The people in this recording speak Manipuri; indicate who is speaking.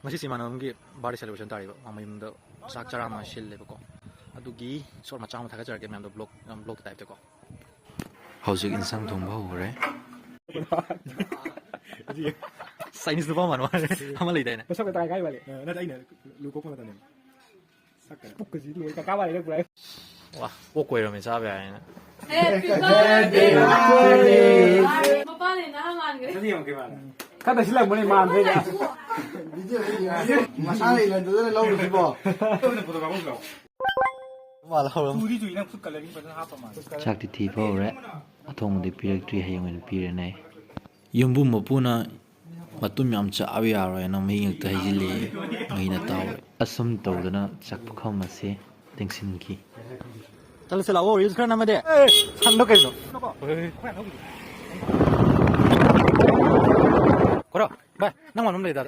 Speaker 1: ꯉꯁꯤꯁꯤ ꯏꯃꯥꯟꯅꯕꯒꯤ ꯕꯥꯔꯗꯦ ꯁꯦꯂꯦꯕ꯭ꯔꯦꯁꯟ ꯇꯥꯔꯤꯕ ꯃꯌꯨꯝꯗ ꯆꯥꯛ ꯆꯔꯥ ꯑꯃ ꯁꯤꯜꯂꯦꯕꯀꯣ ꯑꯗꯨꯒꯤ ꯁꯣꯔꯠ ꯃꯆꯥ ꯑꯃ ꯊꯥꯒꯠꯆꯔꯛꯀꯦ ꯃꯌꯥꯝꯗꯣ ꯕ꯭ꯂꯣꯛꯀꯤ ꯇꯥꯏꯞꯇꯀꯣ ꯍꯧꯖꯤꯛ ꯏꯟꯁꯥꯡ ꯊꯣꯡꯕ ꯍꯧꯈ꯭ꯔꯦ ꯆꯥꯏꯅꯤꯁ ꯅꯨꯄꯥ ꯃꯥꯟꯕ ꯑꯃ ꯂꯩꯗꯥꯏꯅꯦ
Speaker 2: ꯁꯛꯀ ꯇꯥꯏ ꯀꯥꯏ ꯋꯥꯂꯦ ꯅꯠꯇꯦ ꯑꯩꯅ ꯂꯨ ꯀꯣꯛꯄ ꯃꯇꯝꯅꯦ ꯁꯛꯀ ꯄꯨꯛꯀꯁꯤ ꯂꯣꯏ ꯀꯀꯥ ꯋꯥꯂꯦ ꯄꯨꯔꯥ
Speaker 1: ꯋꯥ ꯑꯣꯛ ꯀꯣꯏꯔꯝꯃꯦ ꯆꯥꯕ ꯌꯥꯏꯅ
Speaker 3: ꯃꯄꯥꯅꯦ ꯅꯍꯥ ꯃꯥꯟꯈ꯭ꯔꯦ
Speaker 2: ꯈꯔ ꯁꯤꯜꯂꯛꯄꯅꯦ ꯃꯥꯟꯗ꯭ꯔꯦ
Speaker 4: ꯃꯁꯥ ꯂꯩꯔꯗꯨꯗꯅ ꯂꯧꯔꯨꯁꯤꯕꯣ
Speaker 1: ꯆꯥꯛꯇꯤ ꯊꯤꯕ ꯍꯧꯔꯦ ꯑꯊꯣꯡꯕꯗꯤ ꯄꯤꯔꯛꯇ꯭ꯔꯤ ꯍꯌꯦꯡ ꯑꯣꯏꯅ ꯄꯤꯔꯦꯅꯦ ꯌꯨꯝꯕꯨ ꯃꯄꯨꯅ ꯃꯇꯨꯝ ꯌꯥꯝ ꯆꯥꯕ ꯌꯥꯔꯣꯏꯅ ꯃꯍꯤ ꯉꯛꯇ ꯍꯩꯖꯤꯜꯂꯤ ꯃꯍꯤꯅ ꯇꯥꯎꯋꯦ ꯑꯁꯨꯝ ꯇꯧꯗꯅ ꯆꯥꯛ ꯄꯨꯈꯝ ꯑꯁꯤ ꯇꯦꯡꯁꯤꯟꯈꯤ ꯆꯠꯂꯁꯤ ꯂꯥꯛꯑꯣ ꯔꯤꯜꯁ ꯈꯔ ꯅꯝꯃꯗꯤ ꯁꯪꯗꯣ ꯀꯩꯅꯣ ꯀꯣꯔꯣ ꯚꯥꯏ ꯅꯪ ꯃꯥꯟꯕ ꯂꯩꯗ